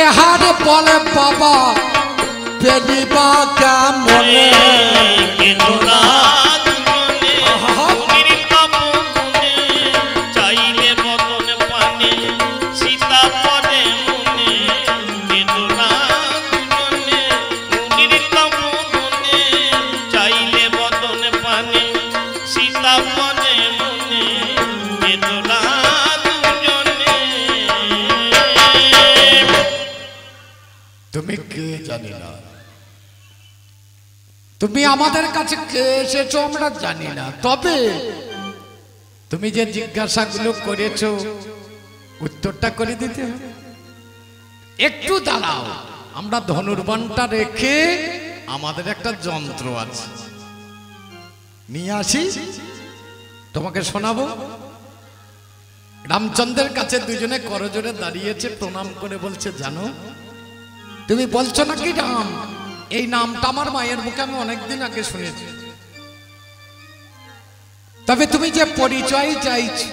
কেহারে বলে বাবা পেলিবা কেমনে তুমি কে জানি না, তুমি আমাদের কাছে কে এসেছো আমরা জানি না, তবে তুমি যে জিজ্ঞাসাগুলো করেছো উত্তরটা করে দিতে হবে। একটু দাঁড়াও, আমরা ধনুর্বাণটা রেখে আমাদের একটা যন্ত্র আছে নিয়ে আসি, তোমাকে শোনাবো। রামচন্দ্রের কাছে দুজনে করজোড়ে দাঁড়িয়েছে, প্রণাম করে বলছে জানো তুমি বলছো নাকি রাম, এই নামটা আমার মায়ের মুখে আমি অনেকদিন আগে শুনেছি, তবে তুমি যে পরিচয় চাইছো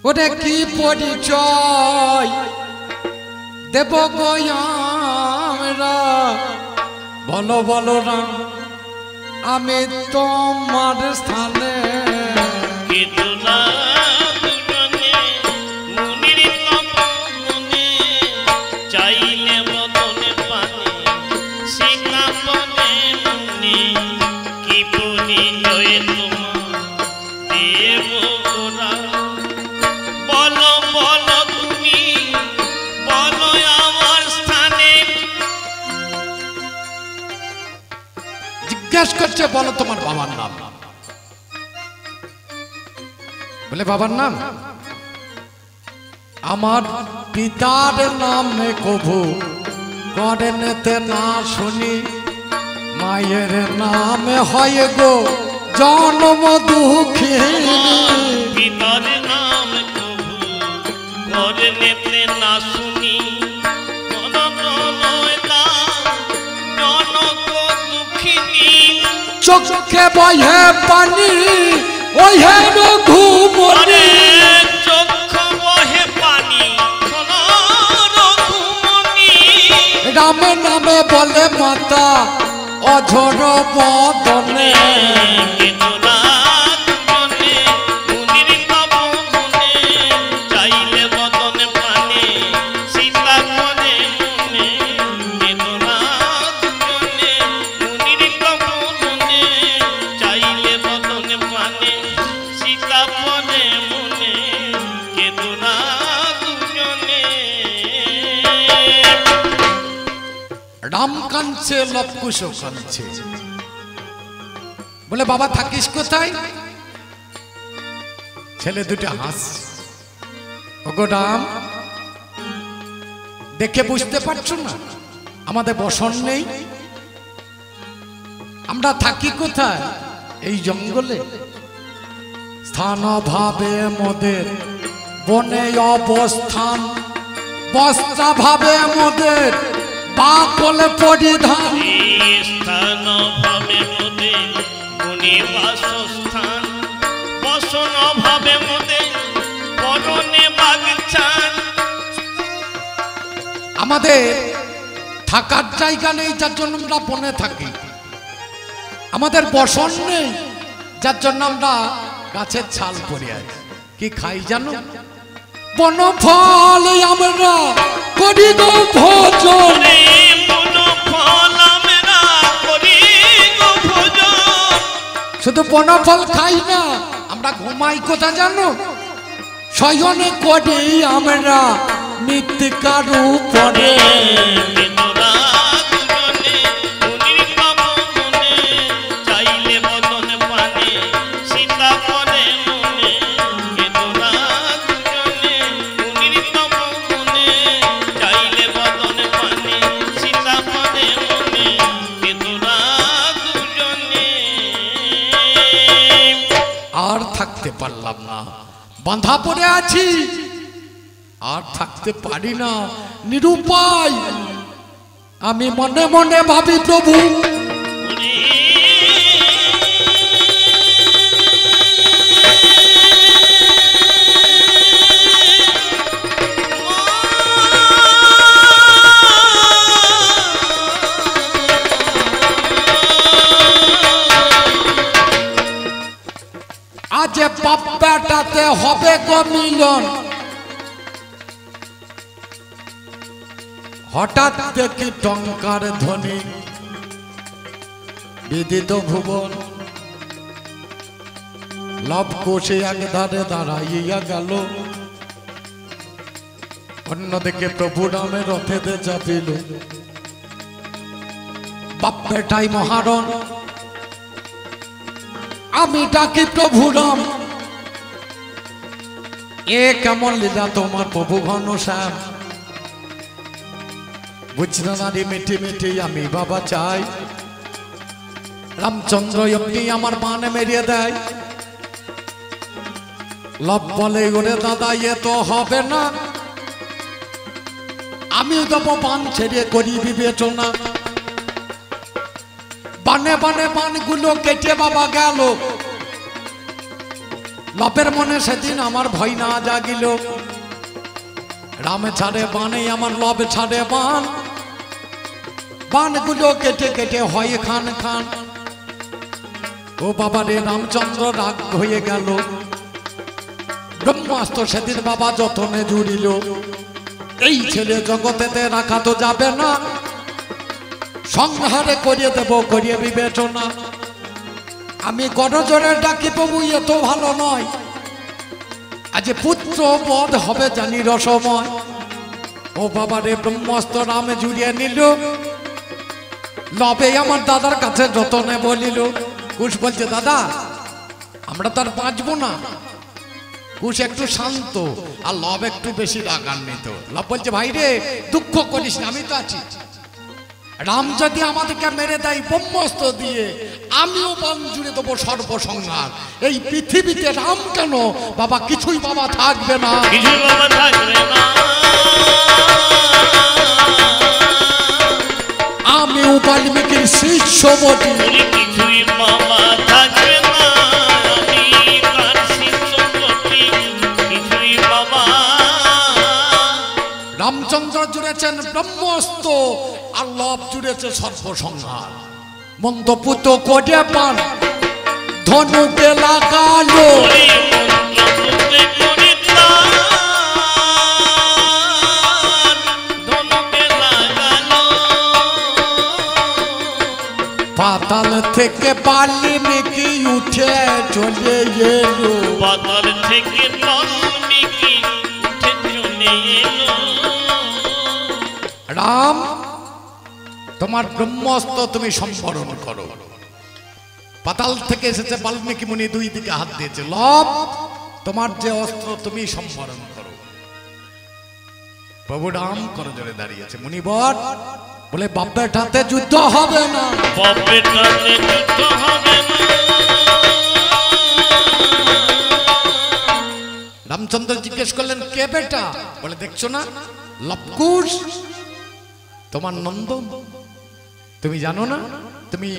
ওটা কি পরিচয় দেব গো আমরা, বলো বলো রাম আমি তোমার স্থানে জিজ্ঞাসা করছে বলো তোমার বাবার নাম, বলে বাবার নাম আমার পিতার নামে কভু করেনতে না শুনি, মায়ের নামে হয় গো জন্ম দুঃখী, পিতার নাম কভু করেনতে না শুনি, চোখে বহে পানি ওহে রঘুমনি, চোখে বহে পানি রঘুমনি, রাম নামে বলে মাতা অঝর বদনে, রাম কাঁদছে লবকুশ কাঁদছে, বলে বাবা থাকিস কোথায়, ছেলে দুটো হাস, ওগো রাম দেখে বুঝতে পারছো না আমাদের বসন নেই, আমরা থাকি কোথায় এই জঙ্গলে, স্থান অভাবে মোদের বনে অবস্থান, বস্ত্রাভাবে মোদের বাকলে পরিধান, স্থান ভাবে মোদে বনে বাসস্থান, বসন ভাবে মোদে বরণে বাগচান, আমাদের থাকার জায়গা নেই যার জন্য আমরা বনে থাকি, আমাদের বসন নেই যার জন্য আমরা গাছের ছাল পরে আছি, কি খাই জানো বন ফল আমরা করি গো ভোজন, শুধু বন ফল খাই না আমরা ঘুমাই কোথা জানো, শয়নে করি আমরা মৃত্তিকার উপরে, থাকতে পারলাম না, বাঁধা পড়ে আছি, আর থাকতে পারি না, নিরুপায় আমি মনে মনে ভাবি প্রভু বেটাতে হবে গো মিলন। হঠাৎ দেখি টঙ্কার ধ্বনি বিদিত ভুবন। লব কোষে এক ধারে দাঁড়াইয়া গেল, অন্যদিকে প্রভু রামের রথেতে চাপিল। বাপ বেটাই মহারণ, আমি ডাকি প্রভু রাম। এ কেমন লীলা তোমার প্রভু ঘনশ্যাম। বুঝনা নারী মিটি মিটি আমি বাবা চাই। রামচন্দ্র এমনি আমার বানে মেরিয়ে দেয়। লব বলে ওরে দাদা এ তো হবে না, আমি দেবো বান ছেড়ে করি বিবেচনা। বানে বানে বানগুলো কেটে বাবা গেল। লবের মনে সেদিন আমার ভয় না জাগিল। রাম ছাড়ে বানে আমার লব ছাড়ে বান। বানগুলো কেটে কেটে হয় খান খান। ও বাবা রে রামচন্দ্র রাগ হয়ে গেল। ব্রহ্মাস্ত্র সেদিন বাবা যতনে জুড়িল। এই ছেলে জগতেতে রাখা তো যাবে না, সংহারে করিয়ে দেব করিয়ে বিবেচনা। আমি গণজোরে ডাকি প্রভু এ তো ভালো নয়। আজ পুত্র বধ হবে জানি রসময়। ও বাবা রে ব্রহ্মাস্ত্র রামে জুড়িয়ে নিল। লবে আমার দাদার কাছে যতনে বলিল। কুশ বলছে দাদা আমরা তার বাঁচবো না। কুশ একটু শান্ত আর লব একটু বেশি রাগান্বিত। লব বলছে ভাই রে দুঃখ করিস না, আমি তো আছি। রাম যদি আমাদেরকে মেরে দেয় ব্রহ্মাস্ত্র দিয়ে, আমিও বান জুড়ে দেবো সর্বসংহার। এই পৃথিবীতে রাম কেন বাবা কিছুই বাবা থাকবে না, কিছুই বাবা থাকবে না। আমিও বাল্মীকির শিষ্য বটি। কিছুই বাবা থাকবে না, আমি তার শিষ্য বটি। কিছুই বাবা। রামচন্দ্র জুড়েছেন ব্রহ্মাস্ত্র আর লব জুড়েছে সর্বসংহার। মন্দপুত কোটে পান ধনুকে লাগালো। পাতাল থেকে বাল্মীকি উঠে চলে এলো। পাতাল থেকে বাল্মীকি উঠে চলে এলো। রাম তোমার ব্রহ্মাস্ত্র তুমি সম্বরণ করো। পাতাল থেকে এসেছে বাল্মীকি মুনি, দুই দিকে হাত দিয়েছে। লব তোমার যে অস্ত্র তুমি সম্বরণ করো। প্রভু রাম করে জোরে দাঁড়িয়েছে। মুনিবর বলে বাপের হাতে যুদ্ধ হবে না, বাপের হাতে যুদ্ধ হবে না। রামচন্দ্র জিজ্ঞেস করলেন কে বেটা? বলে দেখছো না লবকুশ তোমার নন্দ। তুমি জানো না তুমি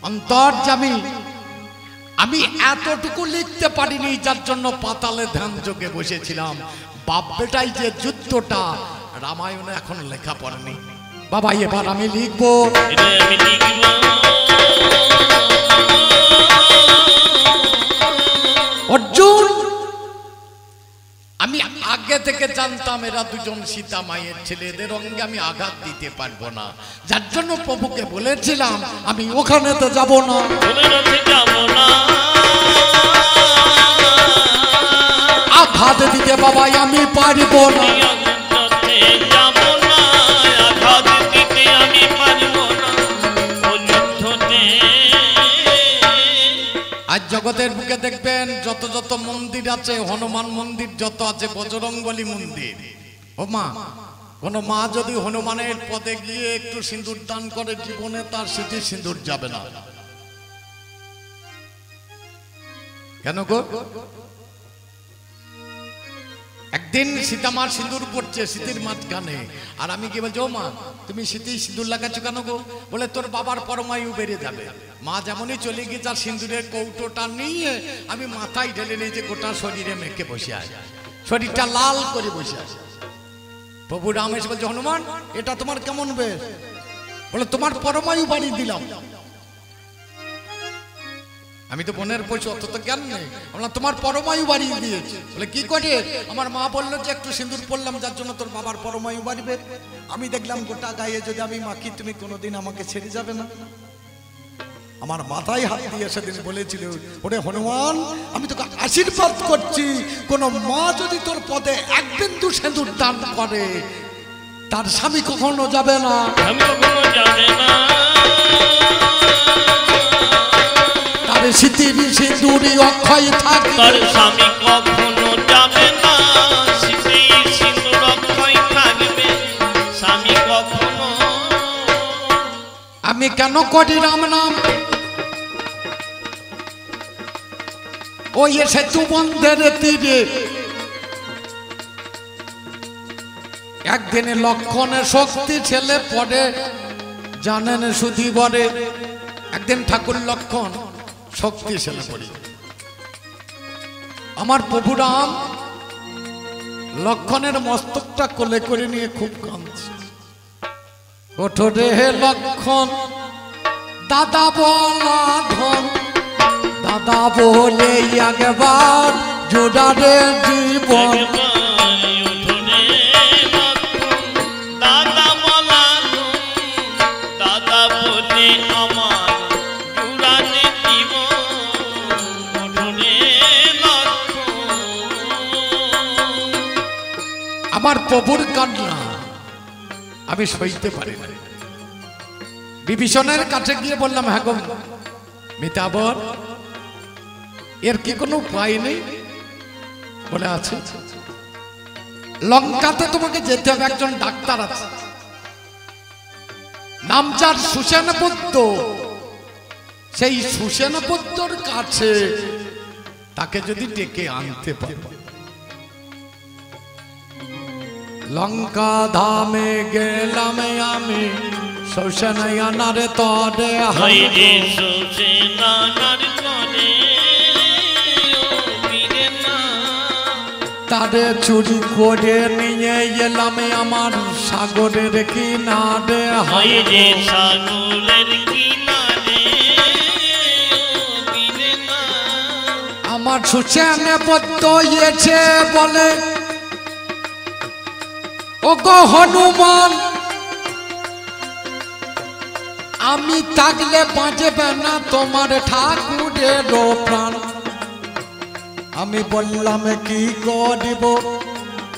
অন্তর্যামী। আমি এতটুকু লিখতে পারিনি, যার জন্য পাতালে ধ্যান যোগে বসেছিলাম। বাপ বেটাই যে যুদ্ধটা রামায়ণে এখন লেখা পড়েনি বাবা, এবার আমি লিখবো। অর্জুন আমি আগে থেকে জানতাম এরা দুজন সীতা মায়ের ছেলে, এদের অঙ্গে আমি আঘাত দিতে পারবো না, যার জন্য প্রভুকে বলেছিলাম আমি ওখানে তো যাব না। আঘাত দিতে বাবাই আমি পারবো না। আজ জগতের বুকে দেখবেন যত যত মন্দির আছে, হনুমান মন্দির যত আছে, বজরংবলী মন্দির। ও মা, কোন মা যদি হনুমানের পদে গিয়ে একটু সিঁদুর দান করে, জীবনে তার স্মৃতি সিঁদুর যাবে না। কেন গো? একদিন সীতামার সিঁদুর পড়ছে স্মৃতির মাঝখানে, আর আমি কি বলছি ও মা তুমি স্মৃতি সিঁদুর লাগাচ্ছ কেন গো? বলে তোর বাবার পরমায়ু বেড়ে যাবে। মা যেমনই চলে গিয়ে তার সিঁদুরের কৌটোটা নিয়ে আমি মাথায় ঢেলে নিয়েছি, গোটা শরীরে মেখে বসে আছে, শরীরটা লাল করে বসে আছে। প্রভু রাম এসে বলছে হনুমান এটা তোমার কেমন বেশ? বলে তোমার পরমায়ু বাড়ি দিলাম। আমি তো বোনের পয়সা অত তো জ্ঞান নেই। আমরা তোমার পরমায়ু বাড়িয়ে দিয়েছি। বলে কি করে? আমার মা বললো যে একটু সিঁদুর পড়লাম, যার জন্য তোর বাবার পরমায়ু বাড়বে। আমি দেখলাম গোটা গায়ে যদি আমি মাখি, তুমি কোনোদিন আমাকে ছেড়ে যাবে না। আমার মাথায় হাত দিয়ে সেদিন বলেছিল, ওরে হনুমান, আমি তোকে আশীর্বাদ করছি, কোন মা যদি তোর পদে এক বিন্দু সিঁদুর দান করে, তার স্বামী কখনো যাবে না। তার স্মৃতির সিঁদুরই অক্ষয় থাকে, তার স্বামী কখনো যাবে না। স্মৃতির সিঁদুর অক্ষয় থাকবে, স্বামী কখনো। আমি কেন করি রাম নাম? ওই সেতু বন্ধের তীরে একদিনে লক্ষণের শক্তি ছেলে পড়ে, জানেন শুধু বলে। একদিন ঠাকুর লক্ষণ শক্তি ছেলে পড়ি, আমার প্রভু রাম লক্ষণের মস্তকটা কোলে করে নিয়ে খুব কাঁদছে। ওঠো রে হে লক্ষণ, দাদা বলা ধন, দাদা বলে একবার জোড়ারে জীবন। দাদা বলা দাদা বলে আমার জোড়ারে জীবন। আমার প্রভুর কান্না আমি সইতে পারি না। বিভীষণের কাছে গিয়ে বললাম, হ্যাঁ গো মিতাবর, এর কি কোনো উপায় নেই? বলে আছে, লঙ্কাতে তোমাকে যেতে হবে, একজন ডাক্তার আছে, নাম যার সুসেনপুত্র। সেই সুসেনপুত্রর কাছে তাকে যদি ডেকে আনতে পারো। লঙ্কা ধামে গেলাম আমি, সুসেনারে তরে হাইরে সুসেনার তরে তারে চুরি করে নিয়ে এলাম আমার সাগরের কিনারে। হাইরে সাগরের কিনারে আমার সুসেনপুত্র এসে বলে, ও গো হনুমান, আমি থাকলে বাঁচবে না তোমার ঠাকুরের প্রাণ। আমি বললাম কি করিব,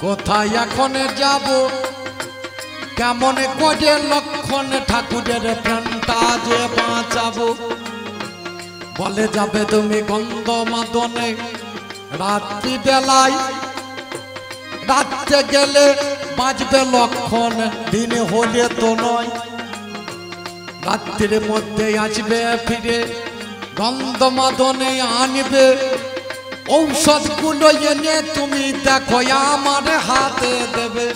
কোথায় এখন যাব, কেমন করে লক্ষণ ঠাকুরের প্রাণটা যে বাঁচাবো। বলে যাবে তুমি গন্ধমাদনে রাত্রি বেলায়, রাত্রে গেলে বাঁচবে লক্ষণ, দিন হলে তো নয়। রাত্রির মধ্যে আসবে ফিরে, গন্ধমাদনে আনবে, ঔষধগুলো এনে তুমি দেখো আমার হাতে দেবে।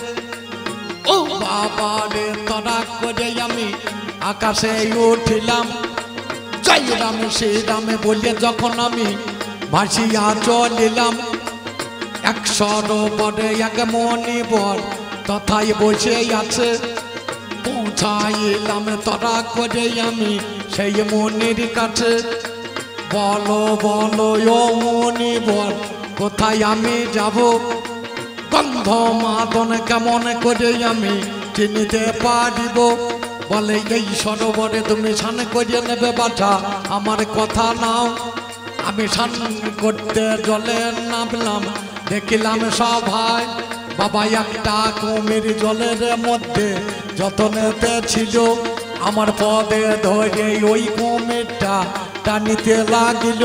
ও বাবা রে, তরা করে আমি আকাশে উঠিলাম, জয় রাম শ্রীরামে বলে যখন আমি ভাসিয়া চলিলাম। এক সরোবরে এক মণিবর তথায় বসে আছে, পৌঁছাইলাম তরা করে আমি সেই মনির কাছে। বলো বলো ও মনিবর, কোথায় আমি যাব, গন্ধমাদন কেমন করে আমি চিনিতে পারিব। বলে এই সরোবরে তুমি স্নান করিয়ে নেবে বাছা, আমার কথা নাও। আমি স্নান করতে জলে নামলাম, দেখিলাম সভায় বাবা একটা কুমির জলের মধ্যে যতনেতে ছিল। আমার পদে ধরে ওই কুমিরটা টানিতে লাগিল।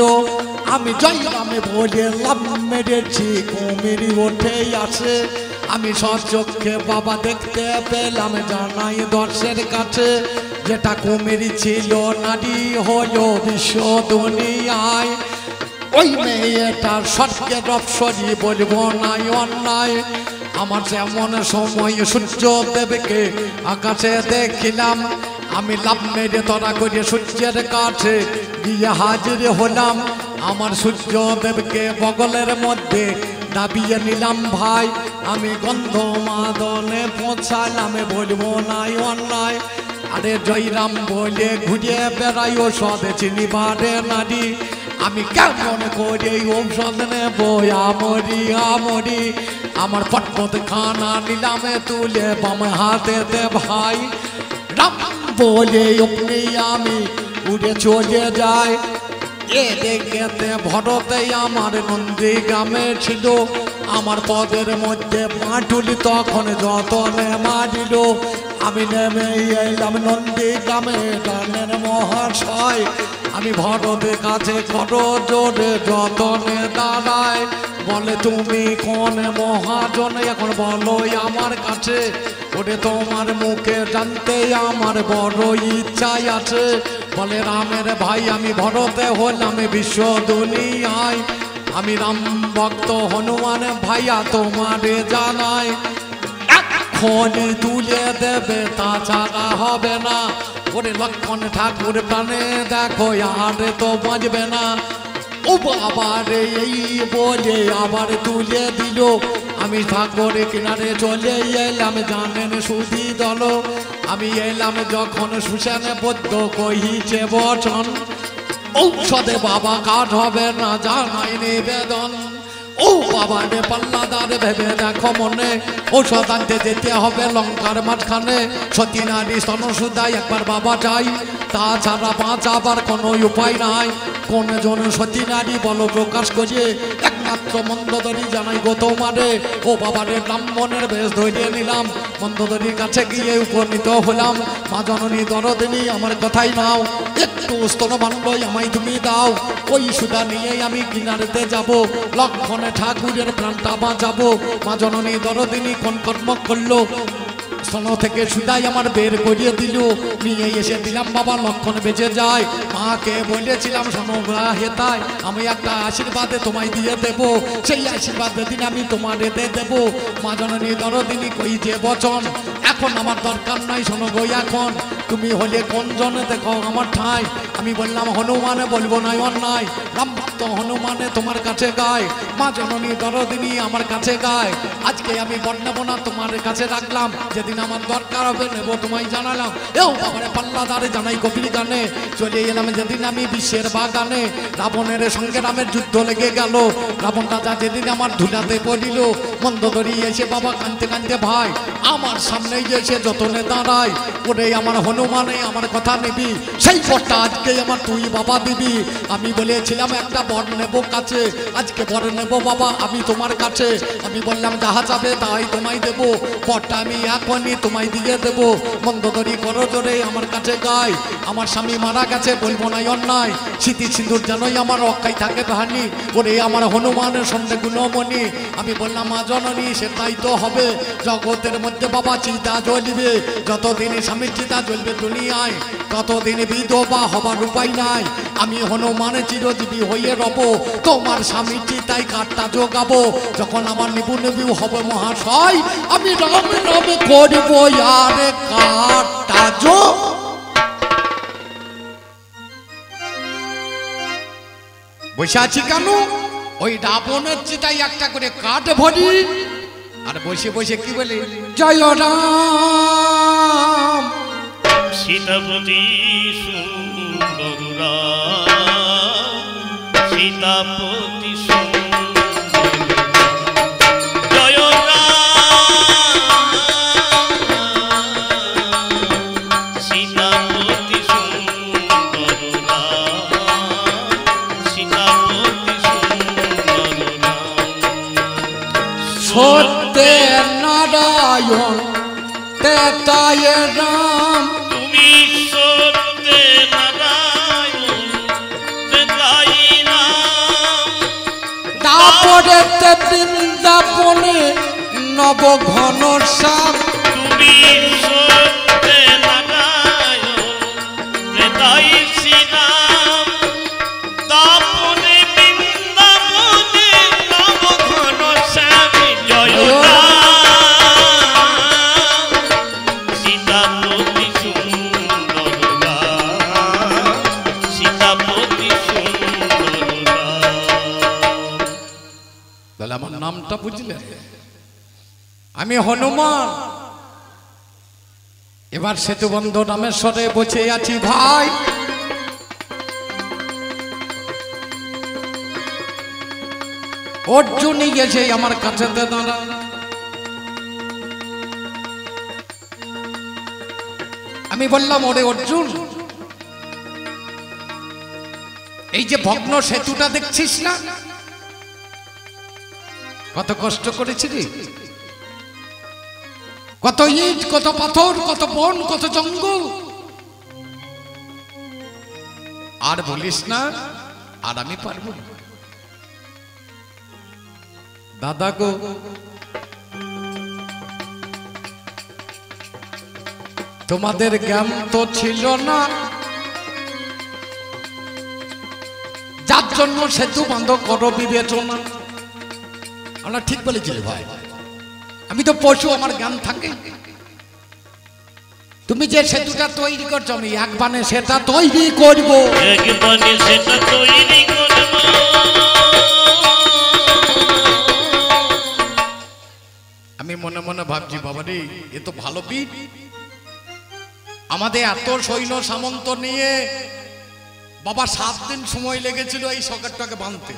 আমি জয়রামে বলে লাভ মেরেছি, কুমির উঠে আসে। আমি সচক্ষে বাবা দেখতে পেলাম, জানাই দর্শের কাছে, যেটা কুমির ছিল নারী হলো বিশ্ব দুনিয়ায়। ওই মেয়েটার স্বর্গের অপসরি বলবো নাই অন্যায়। আমার যেমন সময় সূর্য দেবকে আকাশে দেখিলাম, আমি লাভ মেরে ধরা করে সূর্যের কাছে গিয়ে হাজির হলাম। আমার সূর্য দেবকে বগলের মধ্যে দাবিয়ে নিলাম ভাই। আমি গন্ধমাদনে পৌঁছালাম, বলবো নাই অন্যায়। আরে জয়রাম বলে ঘুরে বেড়াই ও সদে চিনিবারে নারী। আমি কেমন করে ঔষধ নেব আমরি আমরি আমার পটপট খানা নিলামে তুলে বাম হাতে দে ভাই রাম বলে অমনি আমি উড়ে চলে যাই এ দেখতে ভরতে আমার নন্দী গ্রামে ছিল আমার পদের মধ্যে মাটুলি তখন যতনে মারিল আমি নেমে এলাম নন্দী গ্রামে গানের মহাশয় আমি ভরতের কাছে কত জোরে যতনে দাঁড়ায় বলে তুমি কোন মহাজন এখন বলো আমার কাছে ওরে তোমার মুখে জানতে আমার বড় ইচ্ছাই আছে বলে রামের ভাই আমি ভরতে হলাম বিশ্ব দুনিয়ায় আমি রাম ভক্ত হনুমান ভাইয়া তোমারে জানাই এক্ষণে তুলে দেবে তাছাড়া হবে না ওরে লক্ষণ ঠাকুর প্রাণে দেখো আর তো বাঁচবে না ও আবার এই বলে আবার তুলে দিল আমি ঠাকুরের কিনারে চলে এলাম জানেন সুধি দল আমি এলাম যখন সুশানে বদ্ধ কহিছে বচন ঔষধে বাবা কাঠ হবে না জানাই নিবেদন ও বাবা রে পাল্লাদার ভেবে দেখো মনে ঔষধ আনতে যেতে হবে লঙ্কার মাঝখানে সতী নারী স্তনসুদায় একবার বাবা চাই তাছাড়া বাঁচাবার কোনো উপায় নাই কোন জন সতী নারী বলো প্রকাশ করে একমাত্র মন্দোদরী জানাই গো তোমারে ও বাবারে ব্রাহ্মণের বেশ ধরে নিলাম মন্দোদরীর কাছে গিয়ে উপনীত হলাম মা জননী দরদিনী আমার কথাই নাও একটু স্তনভাণ্ডই আমায় তুমি দাও ওই সুদা নিয়েই আমি কিনারেতে যাব লক্ষণে ঠাকুরের প্রাণটা বাঁচাবো মা জননী দরদিনী কোন কর্ম করলো স্তন থেকে সুদাই আমার বের করিয়ে দিল নিয়ে এসে দিলাম বাবা লক্ষণ বেঁচে যায় মাকে বলেছিলাম শোনোরা হেতায় আমি একটা আশীর্বাদে তোমায় দিয়ে দেব সেই আশীর্বাদ দিন আমি তোমার এতে দেব মা জননী দরদিনী কই যে বচন এখন আমার দরকার নাই শোনো গো এখন তুমি হলে কোন জনে দেখো আমার ঠাই আমি বললাম হনুমানে বলবো নাই অন্যায় রামভক্ত হনুমানে তোমার কাছে গায় মা জননী দরদিনী আমার কাছে গায় আজকে আমি বর্ণাবো না তোমার কাছে রাখলাম যেদিন আমার দরকার হবে নেব তোমায় জানালাম এও বাবারে পাল্লাদারে জানাই কপিল গানে চলে এলাম যেদিন আমি বিশ্বের বাগানে রাবণের সঙ্গে রামের যুদ্ধ লেগে গেল রাবণ রাজা যেদিন আমার ধুলাতে পড়িল মন্দোদরী এসে বাবা কাঁদতে কাঁদতে ভাই আমার সামনে এসে যতনে দাঁড়ায় ওরে আমার হনুমানে আমার কথা নিবি সেই বরটা আজকে আমার তুই বাবা দিবি আমি বলেছিলাম একটা বর নেব কাছে আজকে বর নেব বাবা আমি তোমার কাছে আমি বললাম যাহা যাবে তাই তোমায় দেব বরটা আমি এখনই তোমায় দিয়ে দেব মন্দোদরী করো জোরে আমার কাছে গায় আমার স্বামী মারা গেছে বলবো নাই অন্যায় স্মৃতি সিঁদুর জানোই আমার রক্ষায় থাকে বাহানি ওরে আমার হনুমানের সঙ্গে গুণমণি আমি বললাম মা জননী সেটাই তো হবে জগতের মধ্যে বাবা চিতা জ্বলবে যতদিন স্বামীর চিতা জ্বলবে দুনিয়ায় ততদিন বিধবা হবার উপায় নাই আমি হনুমানের চিরজীবী হয়ে রব তোমার স্বামীর চিতায় কাঠটা জোগাবো যখন আমার নিবু নিবু হবে মহাশয় আমি রামে রামে করব আর কাঠটা যোগ বসে আছি কেন ওই রাবণের চিতায় একটা করে কাঠ ভরি আর বসে বসে কি বলে জয় রাম সীতাপতি সুন্দররা সীতাপতি জয় সীতাপতি সুন্দররা সীতাপতি সুন্দররা সত্যে নারায়ণ তেতায় রাম তুমি সত্যে নারায়ণ তেতাই রাম তারপরে বৃন্দাবনে নব ঘন শ্যাম তুমি সত্যে নারায়ণ তেতাই শ্রীরাম তাপনে বৃন্দাবনে নব ঘন শ্যাম জয় সীতাপতি সুন্দররা সীতাপতি সুন্দররা তাহলে আমার নামটা বুঝলে আমি হনুমান এবার সেতুবন্ধ রামেশ্বরে বসে আছি ভাই অর্জুনই এসে আমার কাছে দাঁড়া। আমি বললাম, ওরে অর্জুন, এই যে ভগ্ন সেতুটা দেখছিস না, কত কষ্ট করেছি রে, কত ইট, কত পাথর, কত বন, কত জঙ্গল। আর বলিস না, আর আমি পারবো না। দাদা গো, তোমাদের জ্ঞান তো ছিল না, যার জন্য সেতু বন্ধ করো বিবেচনা। আমরা ঠিক বলেছিলে ভাই, আমি তো পশু, আমার জ্ঞান থাকে। তুমি যে সেতুটা তৈরি করছো, আমি এক বানে সেটা তৈরি করবো, এক বানে সেটা তৈরি করব। আমি মনে মনে ভাবছি, বাবা রে, এ তো ভালো বীর। আমাদের এত সৈন্য সামন্ত নিয়ে বাবা 7 দিন সময় লেগেছিল এই সকেটটাকে বাঁধতে,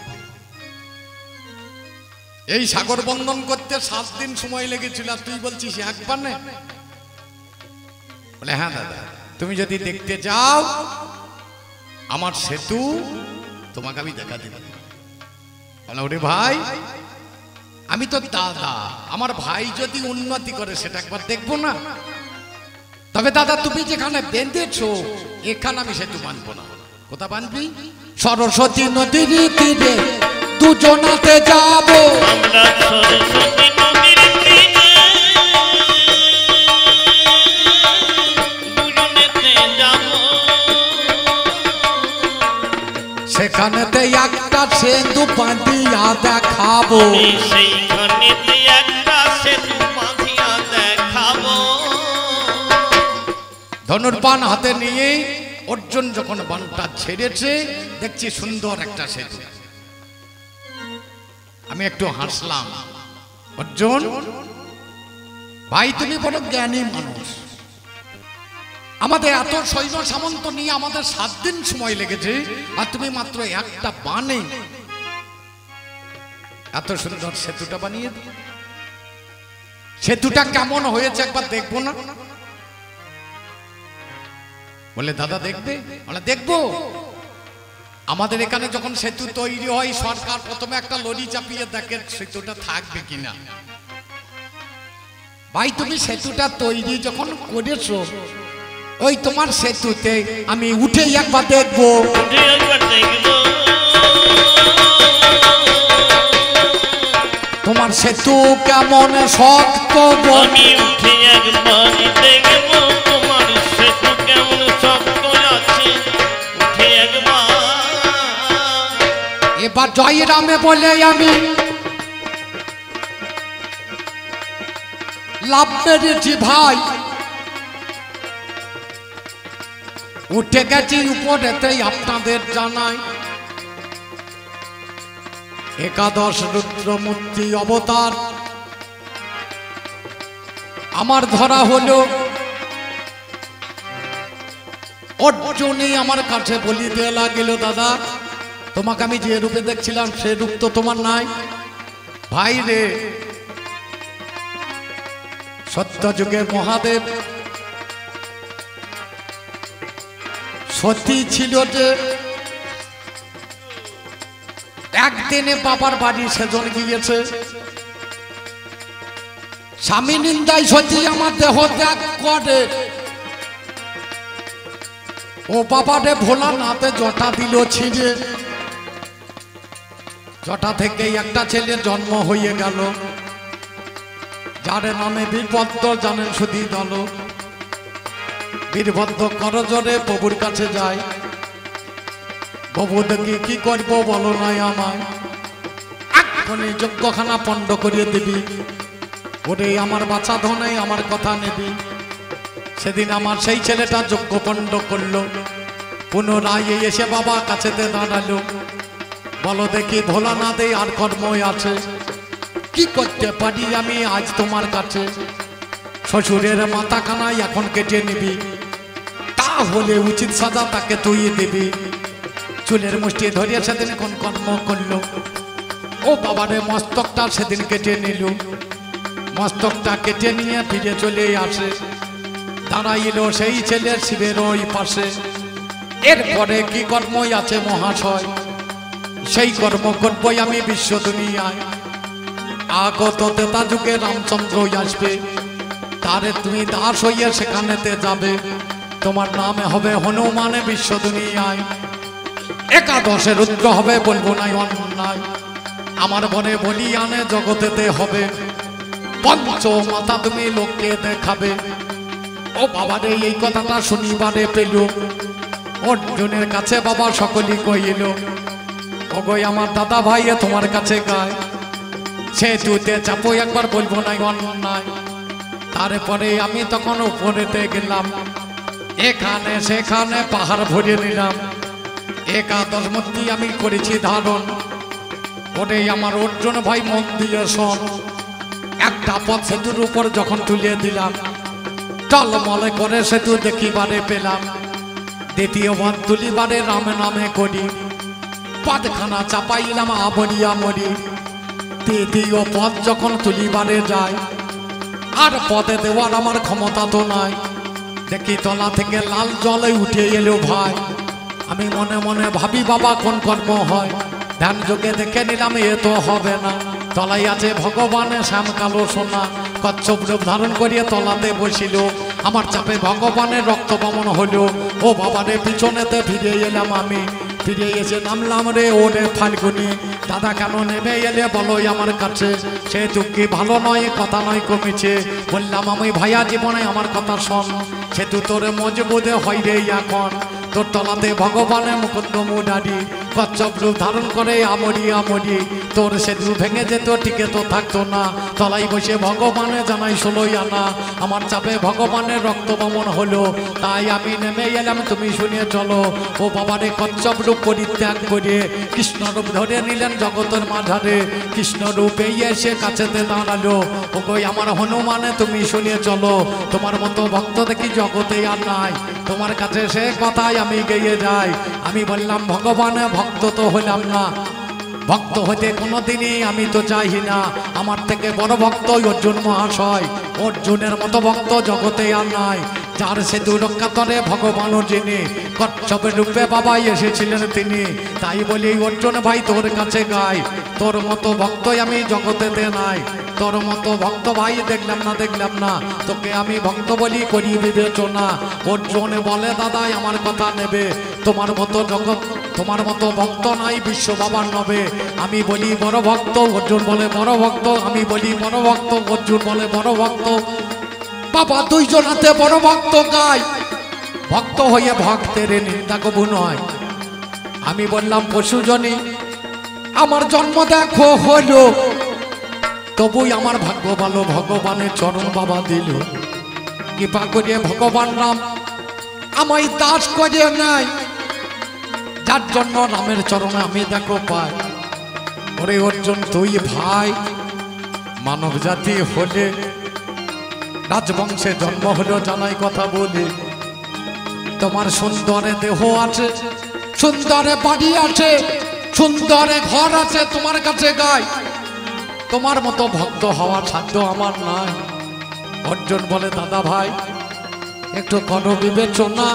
এই সাগর বন্ধন করতে 7 দিন সময় লেগেছিল। আর তুই বলছিস এক বানে? বলে হ্যাঁ দাদা, তুমি যদি দেখতে যাও আমার সেতু, তোমাকে আমি দেখা দেব। বলে ওরে ভাই, আমি তো দাদা, আমার ভাই যদি উন্নতি করে সেটা একবার দেখবো না? তবে দাদা, তুমি যেখানে বেঁধেছো এখানে আমি সেতু বাঁধবো না। কোথা বাঁধবি? সরস্বতী নদীর তীরে দুজনাতে যাব। আমরা সরস্বতী নদীর তীরে দুজনেতে যাব। সেখানেতে একটা সেতু বাঁধিয়া দেখাবো। সেইখানেতে একটা সেতু বাঁধিয়া দেখাবো। ধনুর্বাণ হাতে নিয়ে অর্জুন যখন বাণটা ছেড়েছে, দেখছি সুন্দর একটা সেতু। আমি একটু হাসলাম, অর্জুন ভাই, তুমি বড় জ্ঞানী মানুষ। আমাদের এত সৈন্য সামন্ত নিয়ে আমাদের 7 দিন সময় লেগেছে, আর তুমি মাত্র একটা বানে এত সুন্দর সেতুটা বানিয়ে দিলে। সেতুটা কেমন হয়েছে একবার দেখবো না? বলে দাদা দেখবে? বলে দেখবো। আমাদের এখানে যখন সেতু তৈরি হয়, সরকার প্রথমে একটা লরি চাপিয়ে দেখে সেতুটা থাকবে কিনা। ভাই, তুমি সেতুটা তৈরি যখন করেছো, ওই তোমার সেতুতে আমি উঠে একবার দেখবো। তোমার সেতু কেমন শক্ত, আমি উঠে একবার দেখবো তোমার সেতু কেমন শক্ত আছে। উঠে একবার। এবার জয় রামে বলে আমি লাভ মেরেছি ভাই, উঠে গেছি উপরেতেই আপনাদের জানাই। একাদশ রুদ্রমূর্তি অবতার আমার ধরা হলো। অর্জুনই আমার কাছে বলিতে লাগিল, দাদা তোমাকে আমি যে রূপে দেখছিলাম সে রূপ তো তোমার নাই। ভাই রে, সত্যযুগের মহাদেব সত্যি ছিল যে একদিনে বাবার বাড়ি সেজন গিয়েছে। স্বামী নিন্দায় সত্যি আমার দেহ ত্যাগ করে, ও বাবারে ভোলানাথে জটা দিল ছিঁড়ে। জটা থেকেই একটা ছেলের জন্ম হয়ে গেল, যার নামে বীরভদ্র, জানেন শুধু দল। বীরভদ্র করজরে প্রভুর কাছে যায়, প্রভু দেখি কি করবো বলো নাই আমায়, এক্ষুনি যজ্ঞখানা পণ্ড করিয়ে দিবি। ওরে আমার বাছা ধনে আমার কথা নেবি। সেদিন আমার সেই ছেলেটা যজ্ঞ পণ্ড করলো, পুনরায় এসে বাবা কাছেতে দাঁড়ালো। বলো দেখি ভোলানাথে আর কর্মই আছে, কি করতে পারি আমি আজ তোমার কাছে। শ্বশুরের মাথা কানাই এখন কেটে নিবি, তাহলে উচিত সাজা তাকে তুই দিবি। চুলের মুষ্টি ধরিয়ে সেদিন কোন কর্ম করলো, ও বাবারে মস্তকটা সেদিন কেটে নিল, মস্তকটা কেটে নিয়ে ফিরে চলে আসে, দাঁড়াইল সেই ছেলের শিবের ওই পাশে। এরপরে কি কর্মই আছে মহাশয়, সেই কর্ম করবই আমি বিশ্ব দুনিয়ায়। আগত তেতা যুগে রামচন্দ্র আসবে, তারে তুমি দাস হইয়া সেখানেতে যাবে, তোমার নামে হবে হনুমানে বিশ্ব দুনিয়ায়। একাদশে রুদ্র হবে, বলবো নাই অন্যায়, আমার বনে বলি আনে জগতেতে হবে, পঞ্চ মাতা তুমি লোককে দেখাবে। ও বাবারে এই কথাটা শুনিবারে পেল, অর্জুনের কাছে বাবা সকলেই কইল, ওগো আমার দাদা ভাই তোমার কাছে গায়, সে তুতে চাপো একবার, বলবো নাই অন্যায়। তারপরে আমি তখন উপরেতে গেলাম, এখানে সেখানে পাহাড় ভরে নিলাম, একাদশ মূর্তি আমি করেছি ধারণ। ওরে আমার অর্জুন ভাই মন দিয়ে শোন, একটা পথ সেতুর উপর যখন তুলে দিলাম, টলমলে করে সেতু দেখিবারে পেলাম। দ্বিতীয় পথ তুলিবারে রামে নামে করি, পথখানা চাপাইলাম আবরিয়া মরি। তৃতীয় পথ যখন তুলিবারে যায়, আর পদে দেওয়ার আমার ক্ষমতা তো নাই, দেখি তলা থেকে লাল জলে উঠে এলো ভাই। আমি মনে মনে ভাবি বাবা কোন কর্ম হয়, ধ্যান যোগে দেখে নিলাম এ তো হবে না। তলাই আছে ভগবানের শ্যাম কালো সোনা, কচ্ছপ রূপ ধারণ করিয়া তলাতে বসিল, আমার চাপে ভগবানের রক্ত বমন হলো। ও বাবারে পিছনেতে ফিরে এলাম আমি, ফিরে এসে নামলাম রে ওরে ফাল্গুনি। দাদা কেন নেমে এলে বলো আমার কাছে, সে কি ভালো নয় কথা নয় কমেছে। বললাম আমি ভাইয়া জীবনে আমার কথা শোন, সেতু তোরে মজবুদে হয় রে এখন। তোর তলাতে ভগবানের মুকুন্দ মুরারি, কচ্ছপ রূপ ধারণ করে আমরি আমরি। তোর সেতু ভেঙে যেত টিকে তো থাকতো না, তলাই বসে ভগবানে জানাই 16 আনা। আমার চাপে ভগবানের রক্ত বমন হলো, তাই আমি নেমে এলাম তুমি শুনে চলো। ও বাবারে কচ্ছপ রূপ পরিত্যাগ করে কৃষ্ণ রূপ ধরে নিলেন জগতের মাঝারে, কৃষ্ণ রূপে এসে কাছেতে দাঁড়ালো। ও কই আমার হনুমানে তুমি শুনে চলো, তোমার মতো ভক্ত দেখি জগতে আর নাই, তোমার কাছে সে কথাই আমি গেয়ে যাই। আমি বললাম ভগবানের ভক্ত তো হলাম না, ভক্ত হতে কোনোদিনই আমি তো চাই না। আমার থেকে বড় ভক্ত অর্জুন মহাশয়, অর্জুনের মতো ভক্ত জগতে আর নাই, যার সেতু রক্ষা করে ভগবানও যিনি, কচ্ছপের রূপে বাবা এসেছিলেন তিনি। তাই বলি অর্জুন ভাই তোর কাছে গাই, তোর মতো ভক্তই আমি জগতেতে নাই, তোর মতো ভক্ত ভাই দেখলাম না, তোকে আমি ভক্ত বলি করি বিবেচনা। অর্জুন বলে দাদাই আমার কথা নেবে, তোমার মতো জগৎ তোমার মতো ভক্ত নাই বিশ্ব বাবার নবে। আমি বলি বড় ভক্ত, অর্জুন বলে বড় ভক্ত, আমি বলি বড় ভক্ত, অর্জুন বলে বড় ভক্ত। বাবা দুইজন হাতে বড় ভক্ত গাই, ভক্ত হয়ে ভক্তের নিন্দা কবু নয়। আমি বললাম পশুজনী আমার জন্ম দেখো হলো, তবুই আমার ভাগ্য ভালো, ভগবানের চরণ বাবা দিল। কৃপা করিয়ে ভগবান রাম আমায় দাস করিয়ে নাই, যার জন্য রামের চরণে আমি দেখো পাই। ওরে অর্জুন তুই ভাই মানব জাতি হলে, রাজবংশে জন্ম হলো জানাই কথা বলে। তোমার সুন্দরে দেহ আছে, সুন্দরে বাড়ি আছে, সুন্দরে ঘর আছে, তোমার কাছে গাই, তোমার মতো ভক্ত হওয়ার সাধ্য আমার নাই। অর্জুন বলে দাদা ভাই একটু করো বিবেচনা,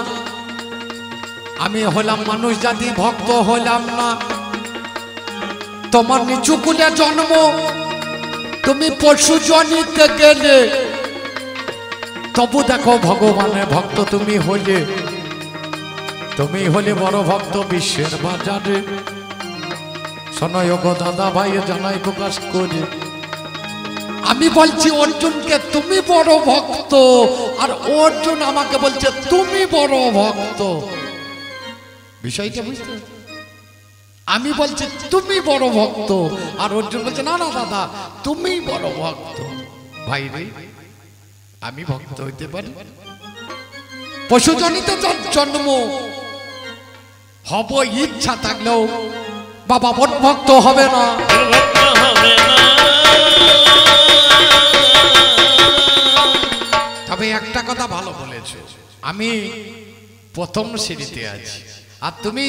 আমি হলাম মানুষ জাতি, ভক্ত হলাম না। তোমার নিচু কুলে জন্ম, তুমি পশু জনিতে গেলে, তবু দেখো ভগবানের ভক্ত তুমি হলে বড় ভক্ত বিশ্বের বাজারে। শোনয় গো দাদা ভাই জানাই প্রকাশ করে, আমি বলছি অর্জুনকে তুমি বড় ভক্ত, আর অর্জুন আমাকে বলছে তুমি বড় ভক্ত। বিষয়টা বুঝতে, আমি বলছি তুমি বড় ভক্ত, আর অর্জুন বলছে না না দাদা তুমি বড় ভক্ত। ভাই রে আমি ভক্ত হইতে পারি, পশুজনিত জন্ম হব ইচ্ছা থাকলেও বাবা বড় ভক্ত হবে না। তবে একটা কথা ভালো বলেছ, আমি প্রথম সিঁড়িতে আছি আর তুমি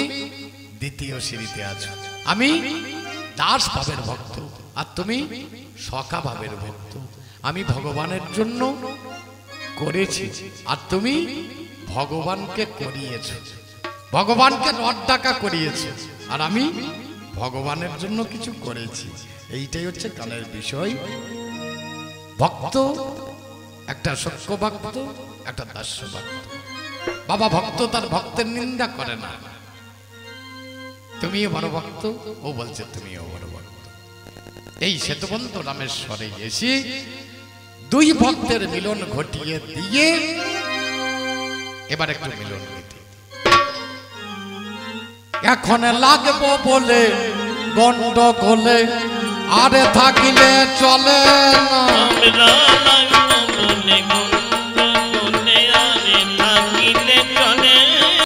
দ্বিতীয় সিঁড়িতে আছো। আমি দাস ভাবের ভক্ত, আর তুমি সখা ভাবের ভক্ত। আমি ভগবানের জন্য করেছি, আর তুমি ভগবানকে করিয়েছ, ভগবানকে রড ডাকা করিয়েছ, আর আমি ভগবানের জন্য কিছু করেছি। এইটাই হচ্ছে কালের বিষয়। ভক্ত একটা সখ্য ভক্ত, একটা দাস্য ভক্ত। বাবা ভক্ত তার ভক্তের নিন্দা করে না। তুমিও বড় ভক্ত, ও বলছে তুমিও বড় ভক্ত। এই সেতুবন্ধ রামেশ্বরে এসে দুই ভক্তের মিলন ঘটিয়ে দিয়ে এবার একটু মিলন ঘটে। এখন লাগবো বলে গন্ডগোলে, আরে থাকিলে চলে না।